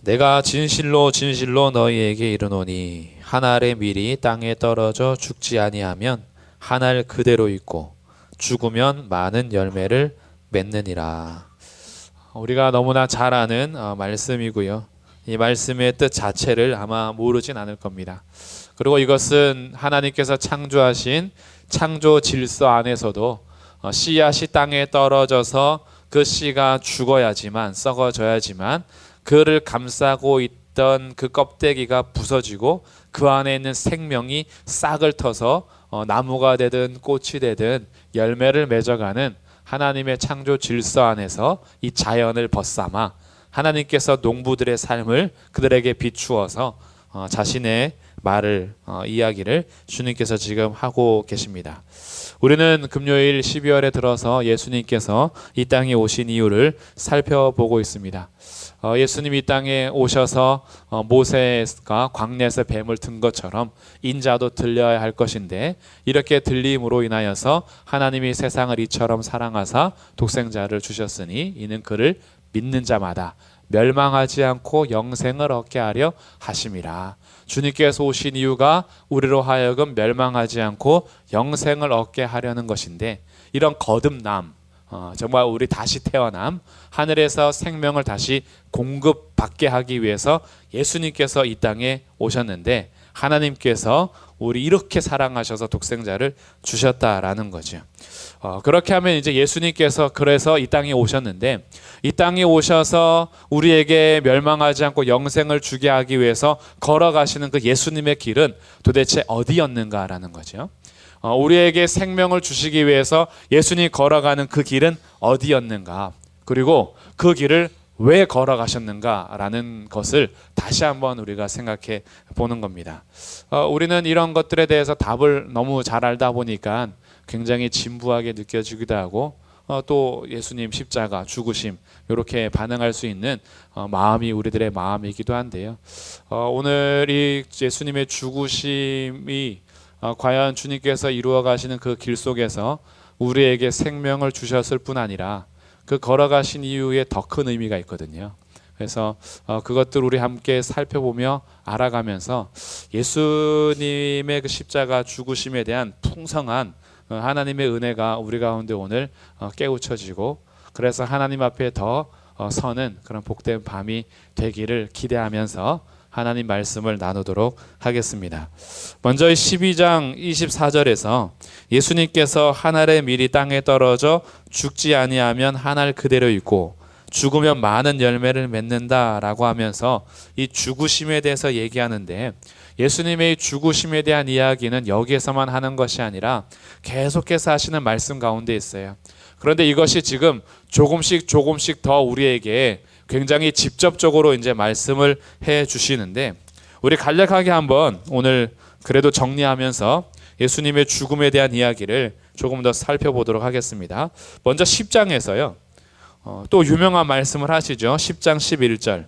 내가 진실로 진실로 너희에게 이르노니 한 알의 밀이 땅에 떨어져 죽지 아니하면 한 알 그대로 있고 죽으면 많은 열매를 맺느니라. 우리가 너무나 잘 아는 말씀이고요. 이 말씀의 뜻 자체를 아마 모르진 않을 겁니다. 그리고 이것은 하나님께서 창조하신 창조 질서 안에서도 씨앗이 땅에 떨어져서 그 씨가 죽어야지만, 썩어져야지만 그를 감싸고 있던 그 껍데기가 부서지고 그 안에 있는 생명이 싹을 터서 나무가 되든 꽃이 되든 열매를 맺어가는 하나님의 창조 질서 안에서 이 자연을 벗삼아 하나님께서 농부들의 삶을 그들에게 비추어서 자신의 말을 이야기를 주님께서 지금 하고 계십니다. 우리는 금요일 12월에 들어서 예수님께서 이 땅에 오신 이유를 살펴보고 있습니다. 예수님이 이 땅에 오셔서 모세가 광야에서 뱀을 든 것처럼 인자도 들려야 할 것인데, 이렇게 들림으로 인하여서 하나님이 세상을 이처럼 사랑하사 독생자를 주셨으니 이는 그를 믿는 자마다 멸망하지 않고 영생을 얻게 하려 하심이라. 주님께서 오신 이유가 우리로 하여금 멸망하지 않고 영생을 얻게 하려는 것인데, 이런 거듭남, 정말 우리 다시 태어남, 하늘에서 생명을 다시 공급받게 하기 위해서 예수님께서 이 땅에 오셨는데, 하나님께서 우리 이렇게 사랑하셔서 독생자를 주셨다라는 거죠. 그렇게 하면 이제 예수님께서 그래서 이 땅에 오셨는데, 이 땅에 오셔서 우리에게 멸망하지 않고 영생을 주게 하기 위해서 걸어가시는 그 예수님의 길은 도대체 어디였는가라는 거죠. 우리에게 생명을 주시기 위해서 예수님이 걸어가는 그 길은 어디였는가, 그리고 그 길을 왜 걸어가셨는가라는 것을 다시 한번 우리가 생각해 보는 겁니다. 우리는 이런 것들에 대해서 답을 너무 잘 알다 보니까 굉장히 진부하게 느껴지기도 하고, 또 예수님 십자가 죽으심 이렇게 반응할 수 있는 마음이 우리들의 마음이기도 한데요. 오늘 이 예수님의 죽으심이 과연 주님께서 이루어 가시는 그 길 속에서 우리에게 생명을 주셨을 뿐 아니라 그 걸어가신 이유에 더 큰 의미가 있거든요. 그래서 그것들 우리 함께 살펴보며 알아가면서 예수님의 그 십자가 죽으심에 대한 풍성한 하나님의 은혜가 우리 가운데 오늘 깨우쳐지고, 그래서 하나님 앞에 더 서는 그런 복된 밤이 되기를 기대하면서 하나님 말씀을 나누도록 하겠습니다. 먼저 12장 24절에서 예수님께서 한 알의 밀이 땅에 떨어져 죽지 아니하면 한 알 그대로 있고 죽으면 많은 열매를 맺는다라고 하면서 이 죽으심에 대해서 얘기하는데, 예수님의 죽으심에 대한 이야기는 여기에서만 하는 것이 아니라 계속해서 하시는 말씀 가운데 있어요. 그런데 이것이 지금 조금씩 더 우리에게 굉장히 직접적으로 이제 말씀을 해 주시는데, 우리 간략하게 한번 오늘 그래도 정리하면서 예수님의 죽음에 대한 이야기를 조금 더 살펴보도록 하겠습니다. 먼저 10장에서요. 또 유명한 말씀을 하시죠. 10장 11절.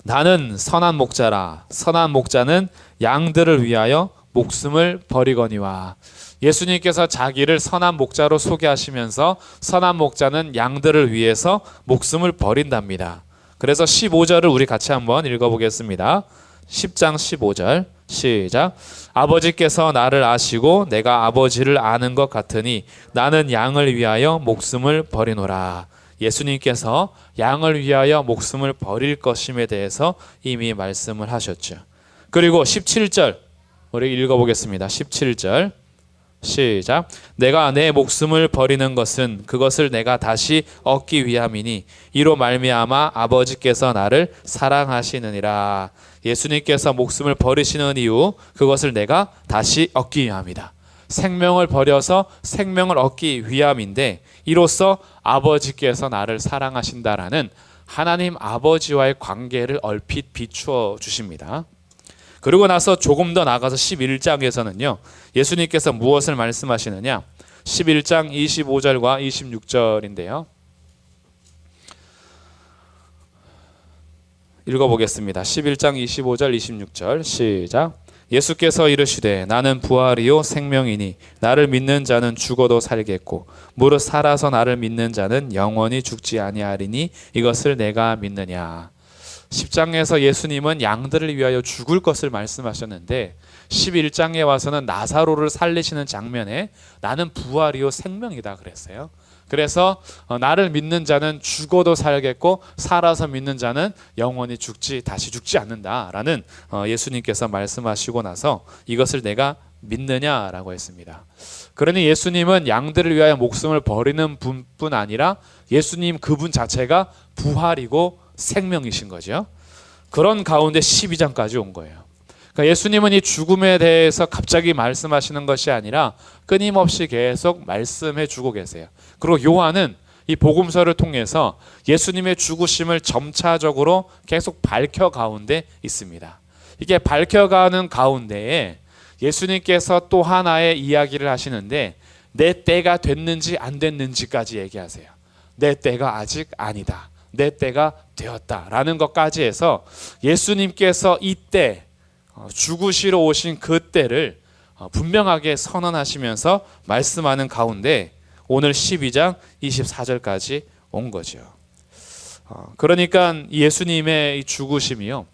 나는 선한 목자라. 선한 목자는 양들을 위하여 목숨을 버리거니와. 예수님께서 자기를 선한 목자로 소개하시면서 선한 목자는 양들을 위해서 목숨을 버린답니다. 그래서 15절을 우리 같이 한번 읽어보겠습니다. 10장 15절 시작. 아버지께서 나를 아시고 내가 아버지를 아는 것 같으니 나는 양을 위하여 목숨을 버리노라. 예수님께서 양을 위하여 목숨을 버릴 것임에 대해서 이미 말씀을 하셨죠. 그리고 17절 우리 읽어보겠습니다. 17절 시작. 내가 내 목숨을 버리는 것은 그것을 내가 다시 얻기 위함이니 이로 말미암아 아버지께서 나를 사랑하시느니라. 예수님께서 목숨을 버리시는 이유, 그것을 내가 다시 얻기 위함이다. 생명을 버려서 생명을 얻기 위함인데, 이로써 아버지께서 나를 사랑하신다라는 하나님 아버지와의 관계를 얼핏 비추어 주십니다. 그리고 나서 조금 더 나가서 11장에서는요. 예수님께서 무엇을 말씀하시느냐? 11장 25절과 26절인데요. 읽어보겠습니다. 11장 25절 26절 시작. 예수께서 이르시되 나는 부활이요 생명이니 나를 믿는 자는 죽어도 살겠고 무릇 살아서 나를 믿는 자는 영원히 죽지 아니하리니 이것을 내가 믿느냐. 10장에서 예수님은 양들을 위하여 죽을 것을 말씀하셨는데 11장에 와서는 나사로를 살리시는 장면에 나는 부활이요 생명이다 그랬어요. 그래서 나를 믿는 자는 죽어도 살겠고 살아서 믿는 자는 영원히 다시 죽지 않는다라는 예수님께서 말씀하시고 나서 이것을 내가 믿느냐라고 했습니다. 그러니 예수님은 양들을 위하여 목숨을 버리는 분뿐 아니라 예수님 그분 자체가 부활이고 생명이신 거죠. 그런 가운데 12장까지 온 거예요. 그러니까 예수님은 이 죽음에 대해서 갑자기 말씀하시는 것이 아니라 끊임없이 계속 말씀해 주고 계세요. 그리고 요한은 이 복음서를 통해서 예수님의 죽으심을 점차적으로 계속 밝혀 가운데 있습니다. 이게 밝혀가는 가운데에 예수님께서 또 하나의 이야기를 하시는데 내 때가 됐는지 안 됐는지까지 얘기하세요. 내 때가 아직 아니다. 내 때가 되었다라는 것까지 해서 예수님께서 이때 죽으시러 오신 그 때를 분명하게 선언하시면서 말씀하는 가운데 오늘 12장 24절까지 온 거죠. 그러니까 예수님의 이 죽으심이요,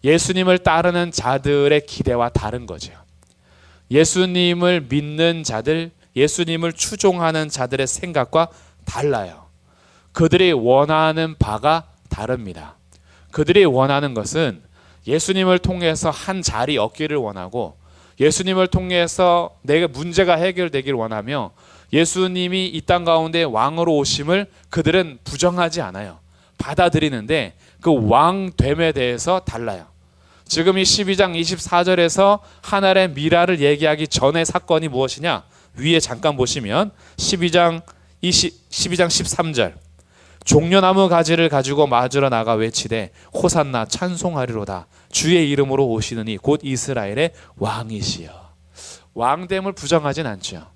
예수님을 따르는 자들의 기대와 다른 거죠. 예수님을 믿는 자들, 예수님을 추종하는 자들의 생각과 달라요. 그들이 원하는 바가 다릅니다. 그들이 원하는 것은 예수님을 통해서 한 자리 얻기를 원하고, 예수님을 통해서 내가 문제가 해결되기를 원하며, 예수님이 이 땅 가운데 왕으로 오심을 그들은 부정하지 않아요. 받아들이는데 그 왕됨에 대해서 달라요. 지금 이 12장 24절에서 하늘의 미라를 얘기하기 전의 사건이 무엇이냐? 위에 잠깐 보시면 12장 13절 종려나무 가지를 가지고 맞으러 나가 외치되 호산나 찬송하리로다 주의 이름으로 오시느니 곧 이스라엘의 왕이시여. 왕됨을 부정하진 않죠.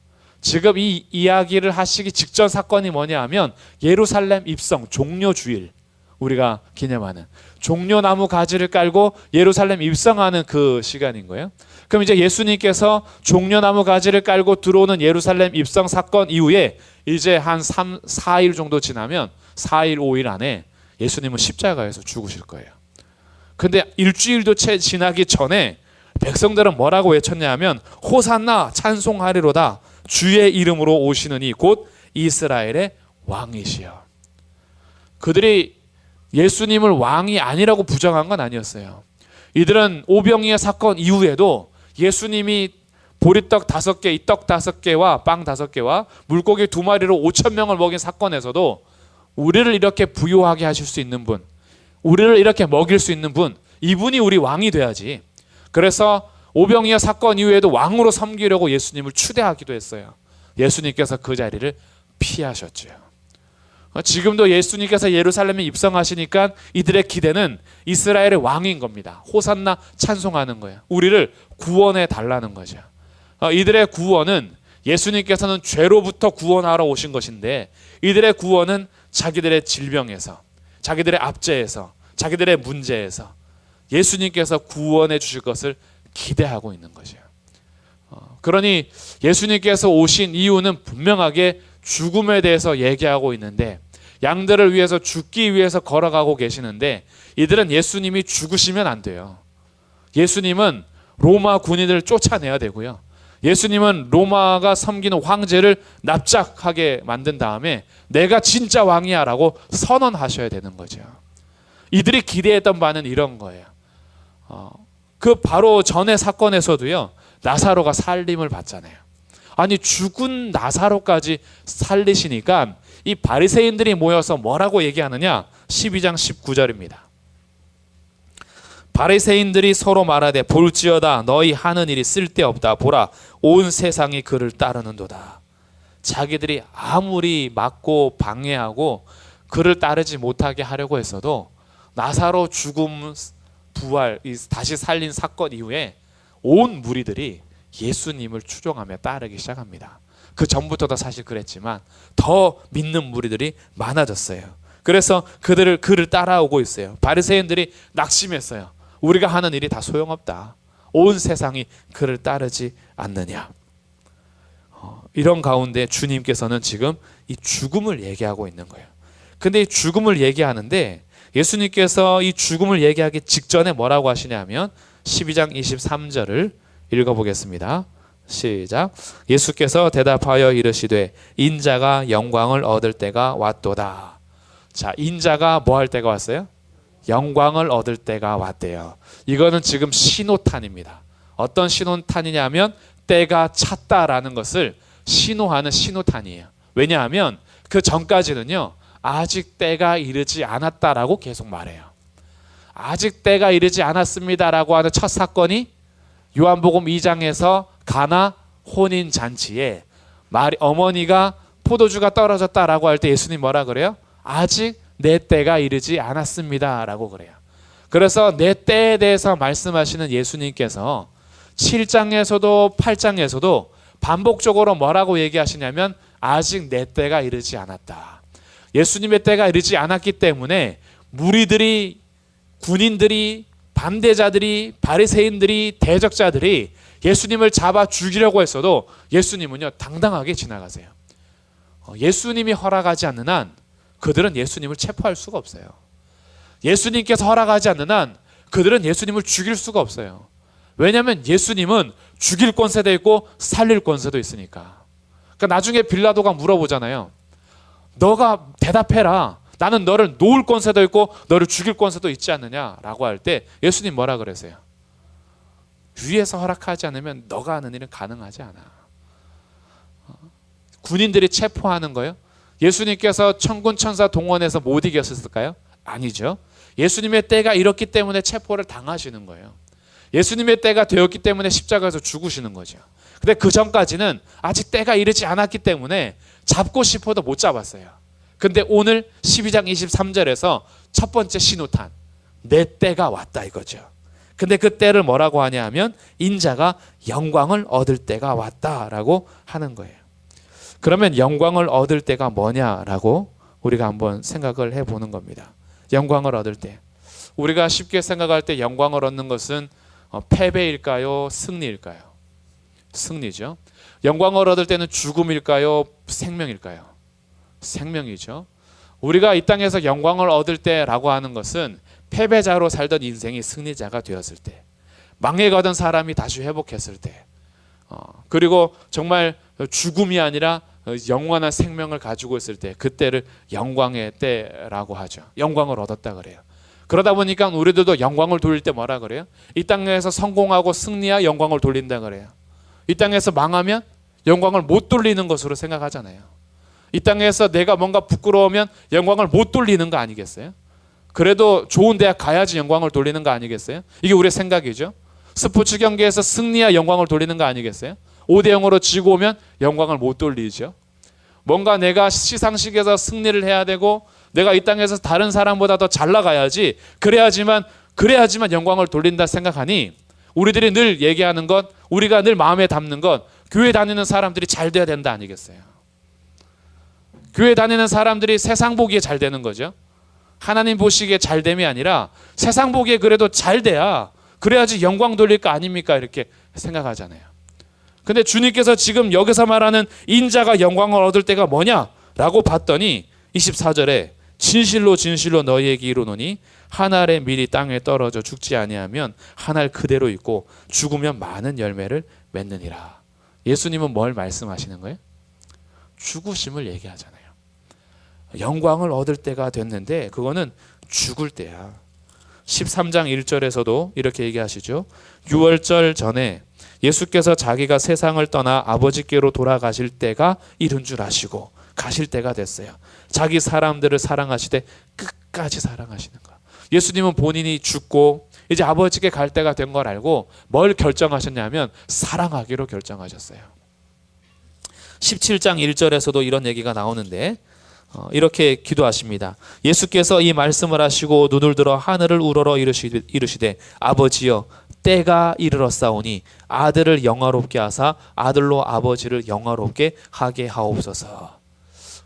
지금 이 이야기를 하시기 직전 사건이 뭐냐 하면 예루살렘 입성 종려주일, 우리가 기념하는 종려나무 가지를 깔고 예루살렘 입성하는 그 시간인 거예요. 그럼 이제 예수님께서 종려나무 가지를 깔고 들어오는 예루살렘 입성 사건 이후에 이제 한 4일 정도 지나면 4일 5일 안에 예수님은 십자가에서 죽으실 거예요. 근데 일주일도 채 지나기 전에 백성들은 뭐라고 외쳤냐 하면 호산나 찬송하리로다 주의 이름으로 오시느니 곧 이스라엘의 왕이시여. 그들이 예수님을 왕이 아니라고 부정한 건 아니었어요. 이들은 오병이어 사건 이후에도 예수님이 보리떡 5개, 이 떡 5개와 빵 5개와 물고기 2마리로 5,000명을 먹인 사건에서도 우리를 이렇게 부유하게 하실 수 있는 분, 우리를 이렇게 먹일 수 있는 분, 이분이 우리 왕이 돼야지. 그래서 오병이어 사건 이후에도 왕으로 섬기려고 예수님을 추대하기도 했어요. 예수님께서 그 자리를 피하셨죠. 지금도 예수님께서 예루살렘에 입성하시니까 이들의 기대는 이스라엘의 왕인 겁니다. 호산나 찬송하는 거예요. 우리를 구원해 달라는 거죠. 이들의 구원은 예수님께서는 죄로부터 구원하러 오신 것인데 이들의 구원은 자기들의 질병에서, 자기들의 압제에서, 자기들의 문제에서 예수님께서 구원해 주실 것을 기대하고 있는 거죠. 그러니 예수님께서 오신 이유는 분명하게 죽음에 대해서 얘기하고 있는데 양들을 위해서 죽기 위해서 걸어가고 계시는데 이들은 예수님이 죽으시면 안 돼요. 예수님은 로마 군인을 쫓아내야 되고요. 예수님은 로마가 섬기는 황제를 납작하게 만든 다음에 내가 진짜 왕이야 라고 선언하셔야 되는 거죠. 이들이 기대했던 바는 이런 거예요. 그 바로 전의 사건에서도요, 나사로가 살림을 받잖아요. 아니 죽은 나사로까지 살리시니까 이 바리새인들이 모여서 뭐라고 얘기하느냐? 12장 19절입니다. 바리새인들이 서로 말하되 볼지어다 너희 하는 일이 쓸데없다. 보라 온 세상이 그를 따르는도다. 자기들이 아무리 막고 방해하고 그를 따르지 못하게 하려고 했어도 나사로 죽음, 부활, 다시 살린 사건 이후에 온 무리들이 예수님을 추종하며 따르기 시작합니다. 그 전부터도 사실 그랬지만 더 믿는 무리들이 많아졌어요. 그래서 그를 따라오고 있어요. 바리새인들이 낙심했어요. 우리가 하는 일이 다 소용없다. 온 세상이 그를 따르지 않느냐. 이런 가운데 주님께서는 지금 이 죽음을 얘기하고 있는 거예요. 근데 이 죽음을 얘기하는데 예수님께서 이 죽음을 얘기하기 직전에 뭐라고 하시냐면 12장 23절을 읽어보겠습니다. 시작. 예수께서 대답하여 이르시되 인자가 영광을 얻을 때가 왔도다. 자, 인자가 뭐 할 때가 왔어요? 영광을 얻을 때가 왔대요. 이거는 지금 신호탄입니다. 어떤 신호탄이냐면 때가 찼다라는 것을 신호하는 신호탄이에요. 왜냐하면 그 전까지는요, 아직 때가 이르지 않았다라고 계속 말해요. 아직 때가 이르지 않았습니다라고 하는 첫 사건이 요한복음 2장에서 가나 혼인 잔치에 어머니가 포도주가 떨어졌다라고 할 때 예수님 뭐라 그래요? 아직 내 때가 이르지 않았습니다라고 그래요. 그래서 내 때에 대해서 말씀하시는 예수님께서 7장에서도 8장에서도 반복적으로 뭐라고 얘기하시냐면 아직 내 때가 이르지 않았다. 예수님의 때가 이르지 않았기 때문에 무리들이, 군인들이, 반대자들이, 바리새인들이, 대적자들이 예수님을 잡아 죽이려고 했어도 예수님은요, 당당하게 지나가세요. 예수님이 허락하지 않는 한 그들은 예수님을 체포할 수가 없어요. 예수님께서 허락하지 않는 한 그들은 예수님을 죽일 수가 없어요. 왜냐하면 예수님은 죽일 권세도 있고 살릴 권세도 있으니까. 그러니까 나중에 빌라도가 물어보잖아요. 너가 대답해라. 나는 너를 놓을 권세도 있고 너를 죽일 권세도 있지 않느냐라고 할 때 예수님 뭐라 그러세요? 위에서 허락하지 않으면 너가 하는 일은 가능하지 않아. 군인들이 체포하는 거예요? 예수님께서 천군 천사 동원해서 못 이겼을까요? 아니죠. 예수님의 때가 이렇기 때문에 체포를 당하시는 거예요. 예수님의 때가 되었기 때문에 십자가에서 죽으시는 거죠. 근데 그 전까지는 아직 때가 이르지 않았기 때문에 잡고 싶어도 못 잡았어요. 근데 오늘 12장 23절에서 첫 번째 신호탄, 내 때가 왔다 이거죠. 근데 그 때를 뭐라고 하냐 하면 인자가 영광을 얻을 때가 왔다라고 하는 거예요. 그러면 영광을 얻을 때가 뭐냐라고 우리가 한번 생각을 해보는 겁니다. 영광을 얻을 때, 우리가 쉽게 생각할 때 영광을 얻는 것은 패배일까요? 승리일까요? 승리죠. 영광을 얻을 때는 죽음일까요? 생명일까요? 생명이죠. 우리가 이 땅에서 영광을 얻을 때라고 하는 것은 패배자로 살던 인생이 승리자가 되었을 때, 망해가던 사람이 다시 회복했을 때, 그리고 정말 죽음이 아니라 영원한 생명을 가지고 있을 때, 그때를 영광의 때라고 하죠. 영광을 얻었다 그래요. 그러다 보니까 우리들도 영광을 돌릴 때 뭐라 그래요? 이 땅에서 성공하고 승리야 영광을 돌린다 그래요. 이 땅에서 망하면 영광을 못 돌리는 것으로 생각하잖아요. 이 땅에서 내가 뭔가 부끄러우면 영광을 못 돌리는 거 아니겠어요? 그래도 좋은 대학 가야지 영광을 돌리는 거 아니겠어요? 이게 우리의 생각이죠. 스포츠 경기에서 승리야 영광을 돌리는 거 아니겠어요? 5대0으로 지고 오면 영광을 못 돌리죠. 뭔가 내가 시상식에서 승리를 해야 되고 내가 이 땅에서 다른 사람보다 더 잘 나가야지, 그래야지만 영광을 돌린다 생각하니 우리들이 늘 얘기하는 것, 우리가 늘 마음에 담는 것, 교회 다니는 사람들이 잘 돼야 된다 아니겠어요? 교회 다니는 사람들이 세상 보기에 잘 되는 거죠. 하나님 보시기에 잘 됨이 아니라 세상 보기에 그래도 잘 돼야, 그래야지 영광 돌릴 거 아닙니까? 이렇게 생각하잖아요. 근데 주님께서 지금 여기서 말하는 인자가 영광을 얻을 때가 뭐냐라고 봤더니 24절에 진실로 진실로 너희에게 이르노니 한 알의 밀이 땅에 떨어져 죽지 아니하면 한 알 그대로 있고 죽으면 많은 열매를 맺느니라. 예수님은 뭘 말씀하시는 거예요? 죽으심을 얘기하잖아요. 영광을 얻을 때가 됐는데 그거는 죽을 때야. 13장 1절에서도 이렇게 얘기하시죠. 유월절 전에 예수께서 자기가 세상을 떠나 아버지께로 돌아가실 때가 이른 줄 아시고 가실 때가 됐어요. 자기 사람들을 사랑하시되 끝까지 사랑하시는 거. 예수님은 본인이 죽고 이제 아버지께 갈 때가 된 걸 알고 뭘 결정하셨냐면 사랑하기로 결정하셨어요. 17장 1절에서도 이런 얘기가 나오는데 이렇게 기도하십니다. 예수께서 이 말씀을 하시고 눈을 들어 하늘을 우러러 이르시되 아버지여 때가 이르렀사오니 아들을 영화롭게 하사 아들로 아버지를 영화롭게 하게 하옵소서.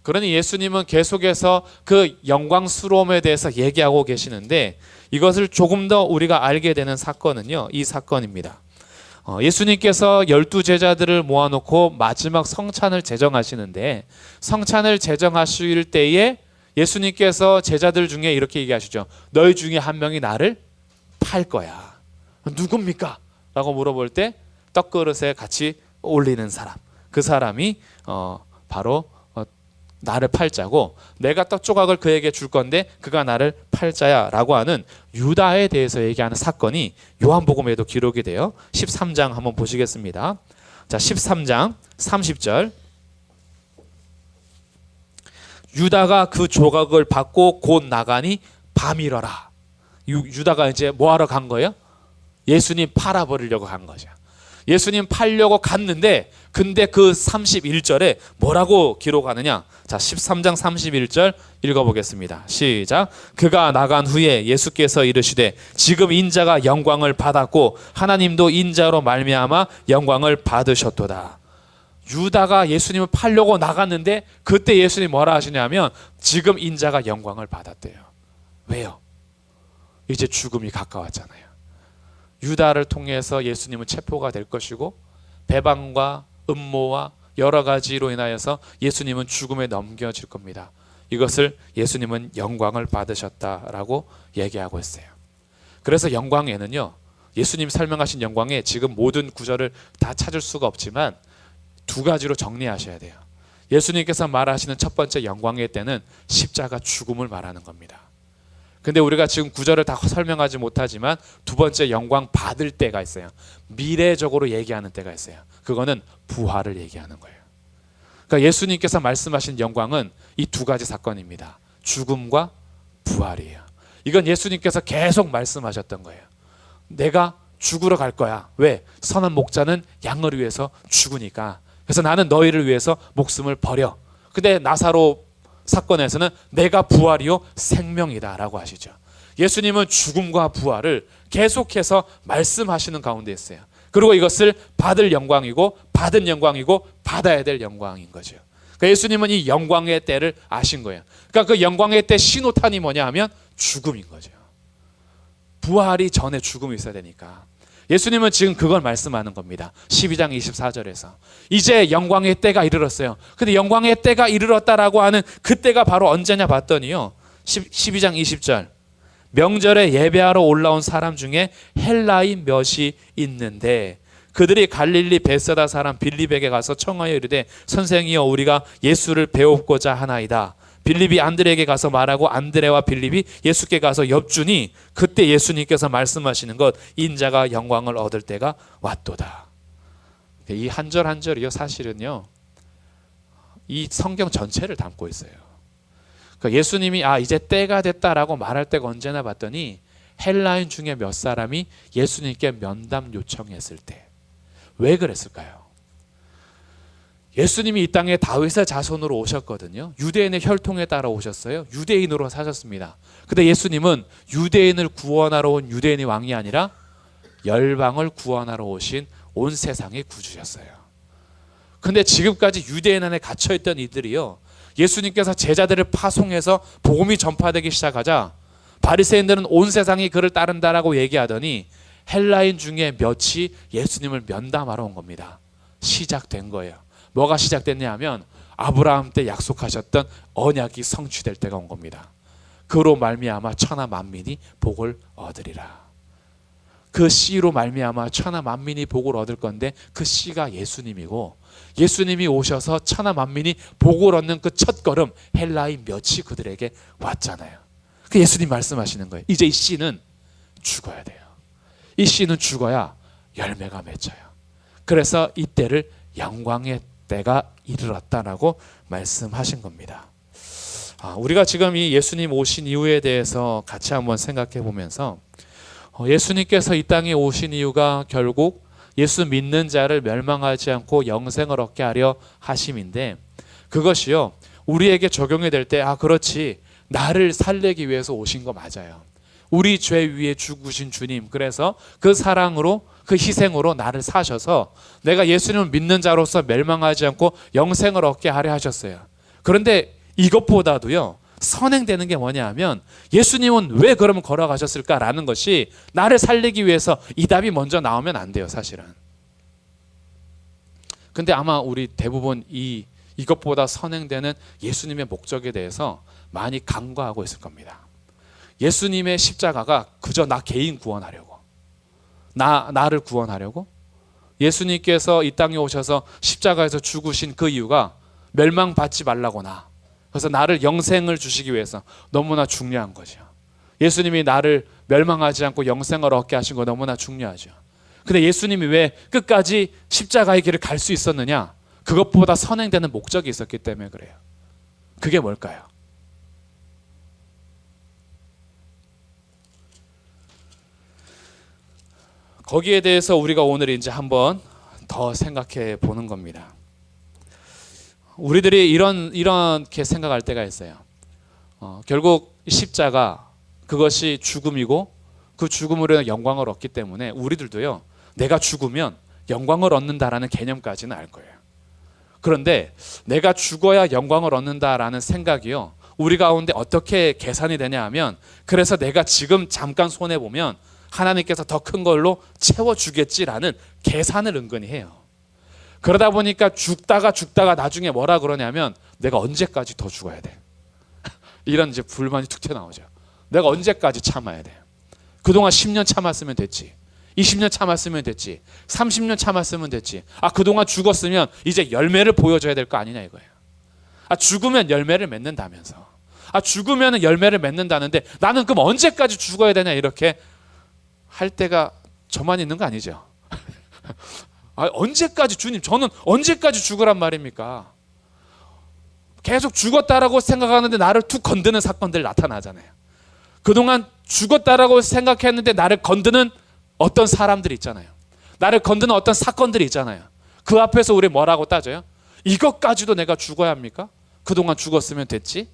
그러니 예수님은 계속해서 그 영광스러움에 대해서 얘기하고 계시는데 이것을 조금 더 우리가 알게 되는 사건은요, 이 사건입니다. 예수님께서 12제자들을 모아놓고 마지막 성찬을 제정하시는데 성찬을 제정하실 때에 예수님께서 제자들 중에 이렇게 얘기하시죠. 너희 중에 한 명이 나를 팔 거야. 누굽니까? 라고 물어볼 때 떡그릇에 같이 올리는 사람, 그 사람이 바로 나를 팔자고, 내가 떡 조각을 그에게 줄 건데 그가 나를 팔자야 라고 하는 유다에 대해서 얘기하는 사건이 요한복음에도 기록이 돼요. 13장 한번 보시겠습니다. 자, 13장 30절. 유다가 그 조각을 받고 곧 나가니 밤이러라. 유다가 이제 뭐 하러 간 거예요? 예수님 팔아버리려고 간 거죠. 예수님 팔려고 갔는데, 근데 그 31절에 뭐라고 기록하느냐? 자, 13장 31절 읽어보겠습니다. 시작. 그가 나간 후에 예수께서 이르시되 지금 인자가 영광을 받았고 하나님도 인자로 말미암아 영광을 받으셨도다. 유다가 예수님을 팔려고 나갔는데 그때 예수님이 뭐라 하시냐면 지금 인자가 영광을 받았대요. 왜요? 이제 죽음이 가까웠잖아요. 유다를 통해서 예수님은 체포가 될 것이고 배반과 음모와 여러 가지로 인하여서 예수님은 죽음에 넘겨질 겁니다. 이것을 예수님은 영광을 받으셨다라고 얘기하고 있어요. 그래서 영광에는요, 예수님 설명하신 영광에 지금 모든 구절을 다 찾을 수가 없지만 두 가지로 정리하셔야 돼요. 예수님께서 말하시는 첫 번째 영광의 때는 십자가 죽음을 말하는 겁니다. 근데 우리가 지금 구절을 다 설명하지 못하지만 두 번째 영광 받을 때가 있어요. 미래적으로 얘기하는 때가 있어요. 그거는 부활을 얘기하는 거예요. 그러니까 예수님께서 말씀하신 영광은 이 두 가지 사건입니다. 죽음과 부활이에요. 이건 예수님께서 계속 말씀하셨던 거예요. 내가 죽으러 갈 거야. 왜? 선한 목자는 양을 위해서 죽으니까. 그래서 나는 너희를 위해서 목숨을 버려. 근데 나사로 사건에서는 내가 부활이요 생명이다 라고 하시죠. 예수님은 죽음과 부활을 계속해서 말씀하시는 가운데 있어요. 그리고 이것을 받을 영광이고 받은 영광이고 받아야 될 영광인 거죠. 그러니까 예수님은 이 영광의 때를 아신 거예요. 그러니까 그 영광의 때 신호탄이 뭐냐 하면 죽음인 거죠. 부활이 전에 죽음이 있어야 되니까 예수님은 지금 그걸 말씀하는 겁니다. 12장 24절에서 이제 영광의 때가 이르렀어요. 근데 영광의 때가 이르렀다라고 하는 그때가 바로 언제냐 봤더니요, 12장 20절 명절에 예배하러 올라온 사람 중에 헬라인 몇이 있는데 그들이 갈릴리 베세다 사람 빌립에게 가서 청하여 이르되 선생이여 우리가 예수를 배웁고자 하나이다. 빌립이 안드레에게 가서 말하고 안드레와 빌립이 예수께 가서 엽주니 그때 예수님께서 말씀하시는 것 인자가 영광을 얻을 때가 왔도다. 이 한 절 한 절이요 사실은요 이 성경 전체를 담고 있어요. 그러니까 예수님이 이제 때가 됐다라고 말할 때가 언제나 봤더니 헬라인 중에 몇 사람이 예수님께 면담 요청했을 때. 왜 그랬을까요? 예수님이 이 땅에 다윗의 자손으로 오셨거든요. 유대인의 혈통에 따라 오셨어요. 유대인으로 사셨습니다. 근데 예수님은 유대인을 구원하러 온 유대인의 왕이 아니라 열방을 구원하러 오신 온 세상의 구주였어요. 근데 지금까지 유대인 안에 갇혀있던 이들이요, 예수님께서 제자들을 파송해서 복음이 전파되기 시작하자 바리새인들은 온 세상이 그를 따른다라고 얘기하더니 헬라인 중에 몇이 예수님을 면담하러 온 겁니다. 시작된 거예요. 뭐가 시작됐냐 하면 아브라함 때 약속하셨던 언약이 성취될 때가 온 겁니다. 그로 말미암아 천하 만민이 복을 얻으리라. 그 씨로 말미암아 천하 만민이 복을 얻을 건데 그 씨가 예수님이고 예수님이 오셔서 천하 만민이 복을 얻는 그 첫걸음 헬라인 몇이 그들에게 왔잖아요. 그 예수님 말씀하시는 거예요. 이제 이 씨는 죽어야 돼요. 이 씨는 죽어야 열매가 맺혀요. 그래서 이때를 영광의 때가 이르렀다라고 말씀하신 겁니다. 우리가 지금 이 예수님 오신 이유에 대해서 같이 한번 생각해 보면서 예수님께서 이 땅에 오신 이유가 결국 예수 믿는 자를 멸망하지 않고 영생을 얻게 하려 하심인데 그것이요 우리에게 적용이 될 때 그렇지 나를 살리기 위해서 오신 거 맞아요. 우리 죄 위에 죽으신 주님, 그래서 그 사랑으로 그 희생으로 나를 사셔서 내가 예수님을 믿는 자로서 멸망하지 않고 영생을 얻게 하려 하셨어요. 그런데 이것보다도요 선행되는 게 뭐냐 하면 예수님은 왜 그러면 걸어가셨을까라는 것이 나를 살리기 위해서 이 답이 먼저 나오면 안 돼요 사실은. 근데 아마 우리 대부분 이것보다 선행되는 예수님의 목적에 대해서 많이 간과하고 있을 겁니다. 예수님의 십자가가 그저 나 개인 구원하려고, 나를 구원하려고, 예수님께서 이 땅에 오셔서 십자가에서 죽으신 그 이유가 멸망받지 말라고, 그래서 나를 영생을 주시기 위해서 너무나 중요한 거죠. 예수님이 나를 멸망하지 않고 영생을 얻게 하신 거 너무나 중요하죠. 근데 예수님이 왜 끝까지 십자가의 길을 갈 수 있었느냐? 그것보다 선행되는 목적이 있었기 때문에 그래요. 그게 뭘까요? 거기에 대해서 우리가 오늘 이제 한번 더 생각해 보는 겁니다. 우리들이 이렇게 생각할 때가 있어요. 결국 십자가, 그것이 죽음이고 그 죽음으로 영광을 얻기 때문에 우리들도요, 내가 죽으면 영광을 얻는다라는 개념까지는 알 거예요. 그런데 내가 죽어야 영광을 얻는다라는 생각이요, 우리 가운데 어떻게 계산이 되냐 하면, 그래서 내가 지금 잠깐 손해보면 하나님께서 더 큰 걸로 채워주겠지라는 계산을 은근히 해요. 그러다 보니까 죽다가 나중에 뭐라 그러냐면, 내가 언제까지 더 죽어야 돼? 이런 이제 불만이 툭 튀어나오죠. 내가 언제까지 참아야 돼? 그동안 10년 참았으면 됐지, 20년 참았으면 됐지, 30년 참았으면 됐지. 그동안 죽었으면 이제 열매를 보여줘야 될 거 아니냐 이거예요. 죽으면 열매를 맺는다면서. 죽으면 열매를 맺는다는데 나는 그럼 언제까지 죽어야 되냐, 이렇게 할 때가 저만 있는 거 아니죠? 언제까지, 주님 저는 언제까지 죽으란 말입니까? 계속 죽었다라고 생각하는데 나를 툭 건드는 사건들 나타나잖아요. 그동안 죽었다라고 생각했는데 나를 건드는 어떤 사람들이 있잖아요. 나를 건드는 어떤 사건들이 있잖아요. 그 앞에서 우리 뭐라고 따져요? 이것까지도 내가 죽어야 합니까? 그동안 죽었으면 됐지?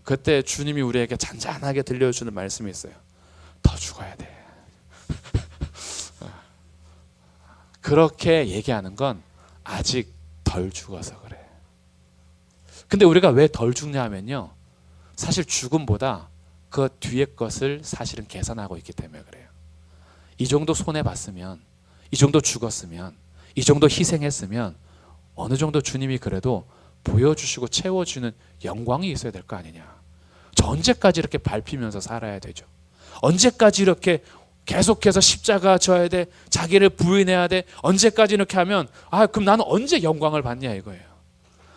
그때 주님이 우리에게 잔잔하게 들려주는 말씀이 있어요. 더 죽어야 돼. 그렇게 얘기하는 건 아직 덜 죽어서 그래. 근데 우리가 왜 덜 죽냐 하면요, 사실 죽음보다 그 뒤에 것을 사실은 계산하고 있기 때문에 그래요. 이 정도 손해봤으면, 이 정도 죽었으면, 이 정도 희생했으면 어느 정도 주님이 그래도 보여주시고 채워주는 영광이 있어야 될 거 아니냐. 저 언제까지 이렇게 밟히면서 살아야 되죠? 언제까지 이렇게 계속해서 십자가 져야 돼? 자기를 부인해야 돼? 언제까지 이렇게 하면 그럼 나는 언제 영광을 받냐 이거예요.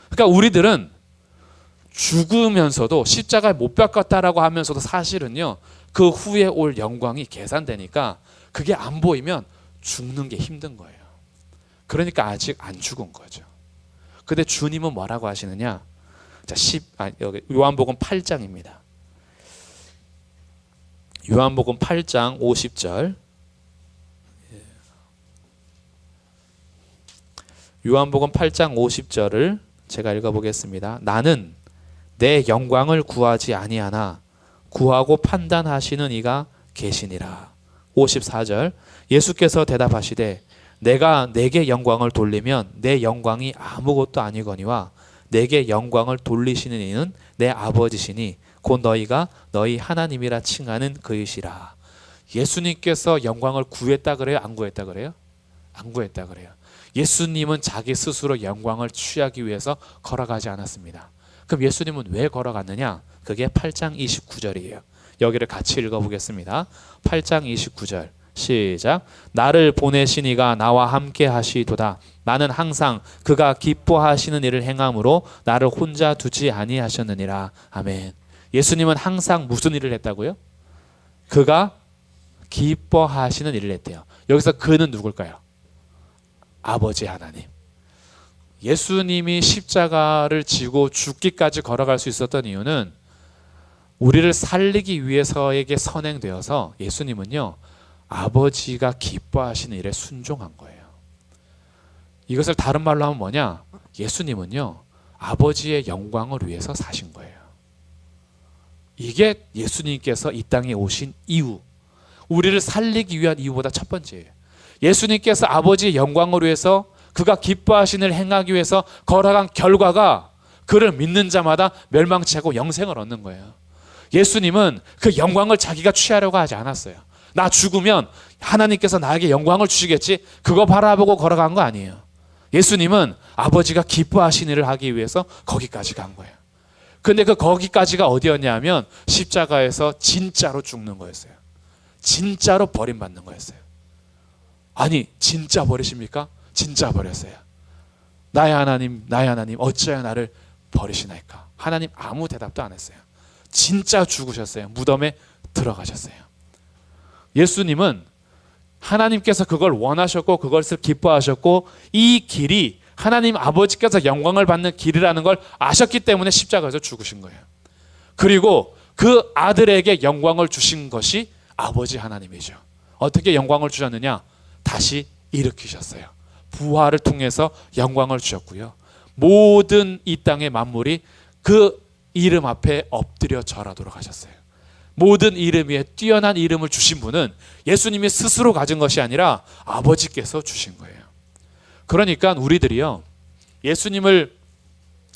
그러니까 우리들은 죽으면서도 십자가에 못 박았다라고 하면서도 사실은요, 그 후에 올 영광이 계산되니까 그게 안 보이면 죽는 게 힘든 거예요. 그러니까 아직 안 죽은 거죠. 근데 주님은 뭐라고 하시느냐? 여기 요한복음 8장입니다. 요한복음 8장 50절. 요한복음 8장 50절을 제가 읽어보겠습니다. 나는 내 영광을 구하지 아니하나 구하고 판단하시는 이가 계시니라. 54절. 예수께서 대답하시되 내가 내게 영광을 돌리면 내 영광이 아무것도 아니거니와 내게 영광을 돌리시는 이는 내 아버지시니 곧 너희가 너희 하나님이라 칭하는 그이시라. 예수님께서 영광을 구했다 그래요? 안 구했다 그래요? 안 구했다 그래요. 예수님은 자기 스스로 영광을 취하기 위해서 걸어가지 않았습니다. 그럼 예수님은 왜 걸어갔느냐? 그게 8장 29절이에요. 여기를 같이 읽어보겠습니다. 8장 29절 시작. 나를 보내신 이가 나와 함께 하시도다. 나는 항상 그가 기뻐하시는 일을 행함으로 나를 혼자 두지 아니하셨느니라. 아멘. 예수님은 항상 무슨 일을 했다고요? 그가 기뻐하시는 일을 했대요. 여기서 그는 누굴까요? 아버지 하나님. 예수님이 십자가를 지고 죽기까지 걸어갈 수 있었던 이유는 우리를 살리기 위해서에게 선행되어서 예수님은요, 아버지가 기뻐하시는 일에 순종한 거예요. 이것을 다른 말로 하면 뭐냐? 예수님은요, 아버지의 영광을 위해서 사신 거예요. 이게 예수님께서 이 땅에 오신 이유, 우리를 살리기 위한 이유보다 첫 번째예요. 예수님께서 아버지의 영광을 위해서 그가 기뻐하시는 일을 행하기 위해서 걸어간 결과가 그를 믿는 자마다 멸망치 않고 영생을 얻는 거예요. 예수님은 그 영광을 자기가 취하려고 하지 않았어요. 나 죽으면 하나님께서 나에게 영광을 주시겠지, 그거 바라보고 걸어간 거 아니에요. 예수님은 아버지가 기뻐하시는 일을 하기 위해서 거기까지 간 거예요. 근데 그 거기까지가 어디였냐면 십자가에서 진짜로 죽는 거였어요. 진짜로 버림받는 거였어요. 아니 진짜 버리십니까? 진짜 버렸어요. 나의 하나님 어찌하여 나를 버리시나이까? 하나님 아무 대답도 안 했어요. 진짜 죽으셨어요. 무덤에 들어가셨어요. 예수님은 하나님께서 그걸 원하셨고 그것을 기뻐하셨고 이 길이 하나님 아버지께서 영광을 받는 길이라는 걸 아셨기 때문에 십자가에서 죽으신 거예요. 그리고 그 아들에게 영광을 주신 것이 아버지 하나님이죠. 어떻게 영광을 주셨느냐? 다시 일으키셨어요. 부활을 통해서 영광을 주셨고요. 모든 이 땅의 만물이 그 이름 앞에 엎드려 절하도록 하셨어요. 모든 이름 위에 뛰어난 이름을 주신 분은 예수님이 스스로 가진 것이 아니라 아버지께서 주신 거예요. 그러니까 우리들이요, 예수님을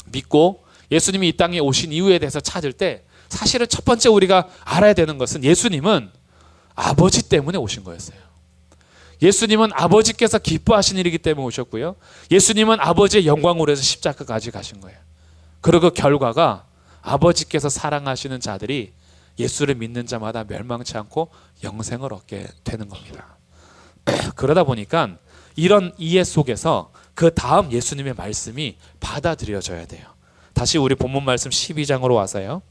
믿고 예수님이 이 땅에 오신 이유에 대해서 찾을 때 사실은 첫 번째 우리가 알아야 되는 것은 예수님은 아버지 때문에 오신 거였어요. 예수님은 아버지께서 기뻐하신 일이기 때문에 오셨고요. 예수님은 아버지의 영광으로 해서 십자가까지 가신 거예요. 그리고 그 결과가 아버지께서 사랑하시는 자들이 예수를 믿는 자마다 멸망치 않고 영생을 얻게 되는 겁니다. 그러다 보니까 이런 이해 속에서 그 다음 예수님의 말씀이 받아들여져야 돼요. 다시 우리 본문 말씀 12장으로 와서요.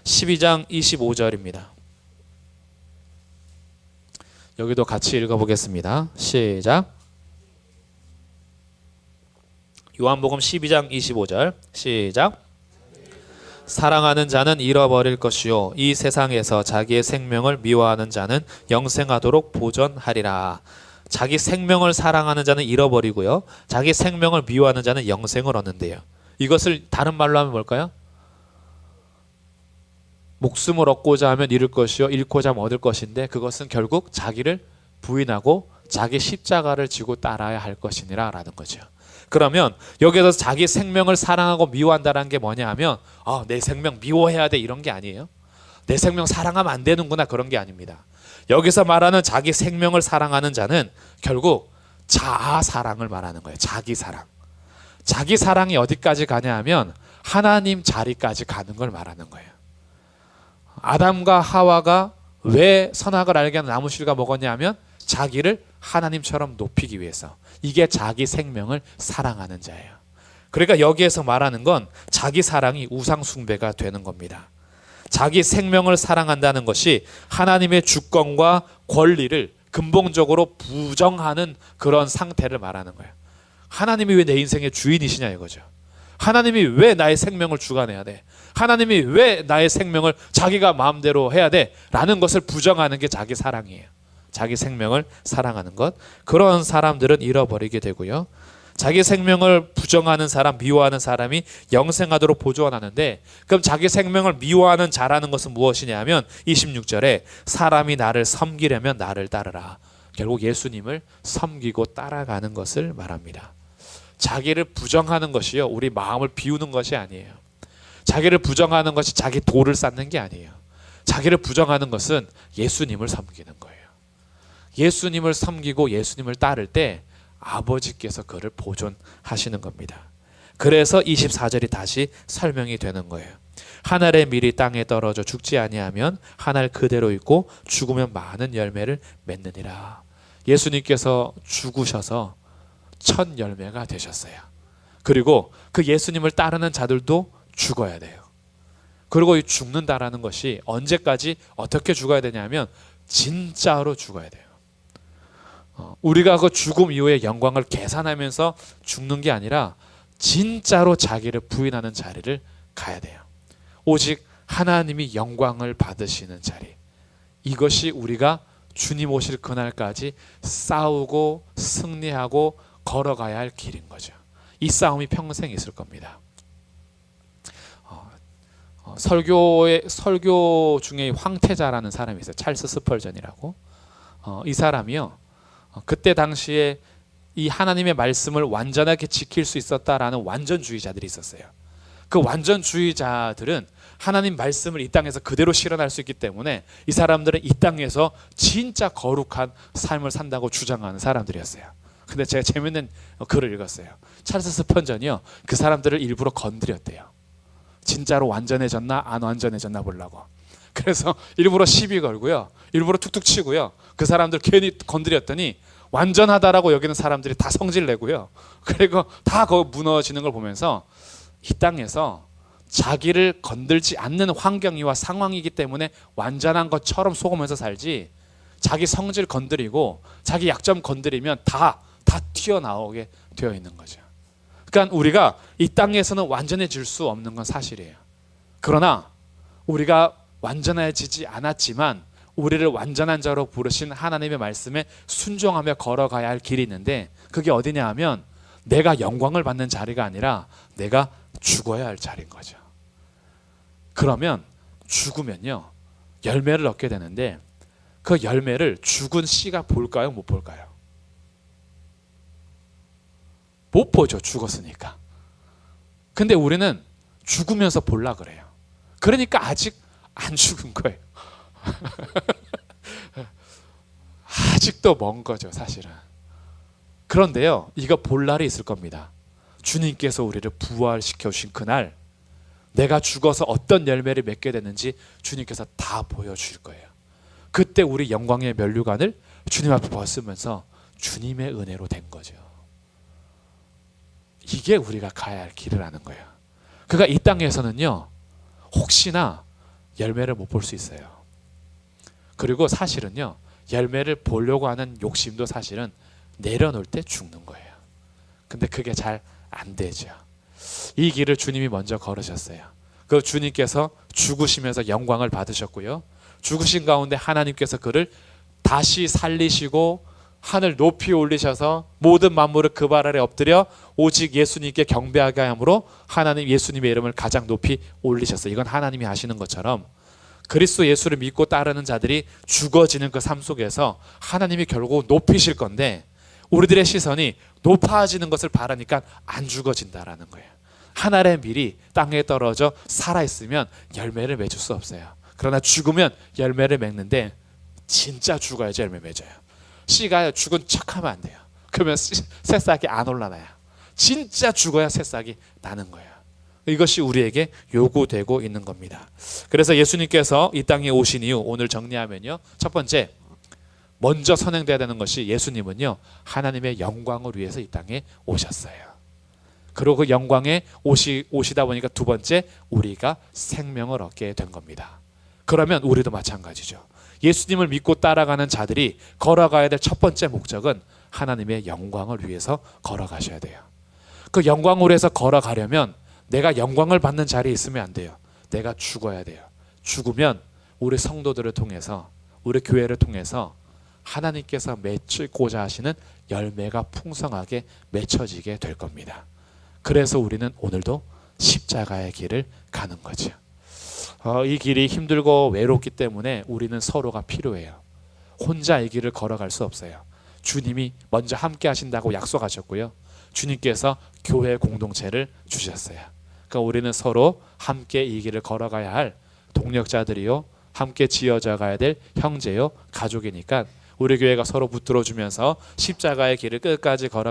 12장 25절입니다. 여기도 같이 읽어보겠습니다. 시작. 요한복음 12장 25절 시작. 사랑하는 자는 잃어버릴 것이요 이 세상에서 자기의 생명을 미워하는 자는 영생하도록 보존하리라. 자기 생명을 사랑하는 자는 잃어버리고요 자기 생명을 미워하는 자는 영생을 얻는데요. 이것을 다른 말로 하면 뭘까요? 목숨을 얻고자 하면 잃을 것이요 잃고자 하면 얻을 것인데 그것은 결국 자기를 부인하고 자기 십자가를 지고 따라야 할 것이니라 라는 거죠. 그러면 여기서 자기 생명을 사랑하고 미워한다는 게 뭐냐 하면 내 생명 미워해야 돼 이런 게 아니에요. 내 생명 사랑하면 안 되는구나 그런 게 아닙니다. 여기서 말하는 자기 생명을 사랑하는 자는 결국 자아 사랑을 말하는 거예요. 자기 사랑. 자기 사랑이 어디까지 가냐 하면 하나님 자리까지 가는 걸 말하는 거예요. 아담과 하와가 왜 선악을 알게 하는 나무 실과 먹었냐 하면 자기를 하나님처럼 높이기 위해서. 이게 자기 생명을 사랑하는 자예요. 그러니까 여기에서 말하는 건 자기 사랑이 우상 숭배가 되는 겁니다. 자기 생명을 사랑한다는 것이 하나님의 주권과 권리를 근본적으로 부정하는 그런 상태를 말하는 거예요. 하나님이 왜 내 인생의 주인이시냐 이거죠. 하나님이 왜 나의 생명을 주관해야 돼? 하나님이 왜 나의 생명을 자기가 마음대로 해야 돼? 라는 것을 부정하는 게 자기 사랑이에요. 자기 생명을 사랑하는 것. 그런 사람들은 잃어버리게 되고요. 자기 생명을 부정하는 사람, 미워하는 사람이 영생하도록 보존하는데 그럼 자기 생명을 미워하는 자라는 것은 무엇이냐 하면 26절에 사람이 나를 섬기려면 나를 따르라. 결국 예수님을 섬기고 따라가는 것을 말합니다. 자기를 부정하는 것이요 우리 마음을 비우는 것이 아니에요. 자기를 부정하는 것이 자기 도를 쌓는 게 아니에요. 자기를 부정하는 것은 예수님을 섬기는 거예요. 예수님을 섬기고 예수님을 따를 때 아버지께서 그를 보존하시는 겁니다. 그래서 24절이 다시 설명이 되는 거예요. 한 알의 밀이 땅에 떨어져 죽지 아니하면 한 알 그대로 있고 죽으면 많은 열매를 맺느니라. 예수님께서 죽으셔서 첫 열매가 되셨어요. 그리고 그 예수님을 따르는 자들도 죽어야 돼요. 그리고 이 죽는다라는 것이 언제까지 어떻게 죽어야 되냐면 진짜로 죽어야 돼요. 우리가 그 죽음 이후의 영광을 계산하면서 죽는 게 아니라 진짜로 자기를 부인하는 자리를 가야 돼요. 오직 하나님이 영광을 받으시는 자리. 이것이 우리가 주님 오실 그날까지 싸우고 승리하고 걸어가야 할 길인 거죠. 이 싸움이 평생 있을 겁니다. 설교 중에 황태자라는 사람이 있어요. 찰스 스펄전이라고. 이 사람이요. 그때 당시에 이 하나님의 말씀을 완전하게 지킬 수 있었다라는 완전주의자들이 있었어요. 그 완전주의자들은 하나님 말씀을 이 땅에서 그대로 실현할 수 있기 때문에 이 사람들은 이 땅에서 진짜 거룩한 삶을 산다고 주장하는 사람들이었어요. 근데 제가 재밌는 글을 읽었어요. 찰스 스펄전이요 그 사람들을 일부러 건드렸대요. 진짜로 완전해졌나 안 완전해졌나 보려고. 그래서 일부러 시비 걸고요, 일부러 툭툭 치고요, 그 사람들 괜히 건드렸더니 완전하다라고 여기는 사람들이 다 성질 내고요, 그리고 다 거기 무너지는 걸 보면서 이 땅에서 자기를 건들지 않는 환경이와 상황이기 때문에 완전한 것처럼 속으면서 살지, 자기 성질 건드리고 자기 약점 건드리면 다 튀어나오게 되어 있는 거죠. 그러니까 우리가 이 땅에서는 완전해질 수 없는 건 사실이에요. 그러나 우리가 완전해지지 않았지만 우리를 완전한 자로 부르신 하나님의 말씀에 순종하며 걸어가야 할 길이 있는데, 그게 어디냐 하면 내가 영광을 받는 자리가 아니라 내가 죽어야 할 자리인 거죠. 그러면 죽으면요, 열매를 얻게 되는데 그 열매를 죽은 씨가 볼까요, 못 볼까요? 못 보죠, 죽었으니까. 근데 우리는 죽으면서 볼라 그래요. 그러니까 아직 안 죽은 거예요. 아직도 먼 거죠, 사실은. 그런데요, 이거 볼 날이 있을 겁니다. 주님께서 우리를 부활시켜 주신 그날, 내가 죽어서 어떤 열매를 맺게 되는지 주님께서 다 보여줄 거예요. 그때 우리 영광의 면류관을 주님 앞에 벗으면서 주님의 은혜로 된 거죠. 이게 우리가 가야 할 길을 아는 거예요. 그러니까 이 땅에서는요, 혹시나 열매를 못 볼 수 있어요. 그리고 사실은요, 열매를 보려고 하는 욕심도 사실은 내려놓을 때 죽는 거예요. 근데 그게 잘 안 되죠. 이 길을 주님이 먼저 걸으셨어요. 그 주님께서 죽으시면서 영광을 받으셨고요, 죽으신 가운데 하나님께서 그를 다시 살리시고 하늘 높이 올리셔서 모든 만물을 그 발 아래 엎드려 오직 예수님께 경배하게 함으로 하나님 예수님의 이름을 가장 높이 올리셨어요. 이건 하나님이 하시는 것처럼 그리스도 예수를 믿고 따르는 자들이 죽어지는 그 삶 속에서 하나님이 결국 높이실 건데, 우리들의 시선이 높아지는 것을 바라니까 안 죽어진다라는 거예요. 하늘의 밀이 땅에 떨어져 살아있으면 열매를 맺을 수 없어요. 그러나 죽으면 열매를 맺는데 진짜 죽어야지 열매 맺어요. 씨가 죽은 척하면 안 돼요. 그러면 새싹이 안 올라나요. 진짜 죽어야 새싹이 나는 거예요. 이것이 우리에게 요구되고 있는 겁니다. 그래서 예수님께서 이 땅에 오신 이유, 오늘 정리하면요, 첫 번째, 먼저 선행돼야 되는 것이 예수님은요, 하나님의 영광을 위해서 이 땅에 오셨어요. 그리고 그 영광에 오시다 보니까 두 번째, 우리가 생명을 얻게 된 겁니다. 그러면 우리도 마찬가지죠. 예수님을 믿고 따라가는 자들이 걸어가야 될 첫 번째 목적은 하나님의 영광을 위해서 걸어가셔야 돼요. 그 영광을 위해서 걸어가려면 내가 영광을 받는 자리에 있으면 안 돼요. 내가 죽어야 돼요. 죽으면 우리 성도들을 통해서, 우리 교회를 통해서 하나님께서 맺고자 하시는 열매가 풍성하게 맺혀지게 될 겁니다. 그래서 우리는 오늘도 십자가의 길을 가는 거죠. 이 길이 힘들고 외롭기 때문에 우리는 서로가 필요해요. 혼자 이 길을 걸어갈 수 없어요. 주님이 먼저 함께 하신다고 약속하셨고요, 주님께서 교회 공동체를 주셨어요. 그러니까 우리는 서로 함께 이 길을 걸어가야 할 동력자들이요, 함께 지어져 가야 될 형제요, 가족이니까 우리 교회가 서로 붙들어주면서 십자가의 길을 끝까지 걸어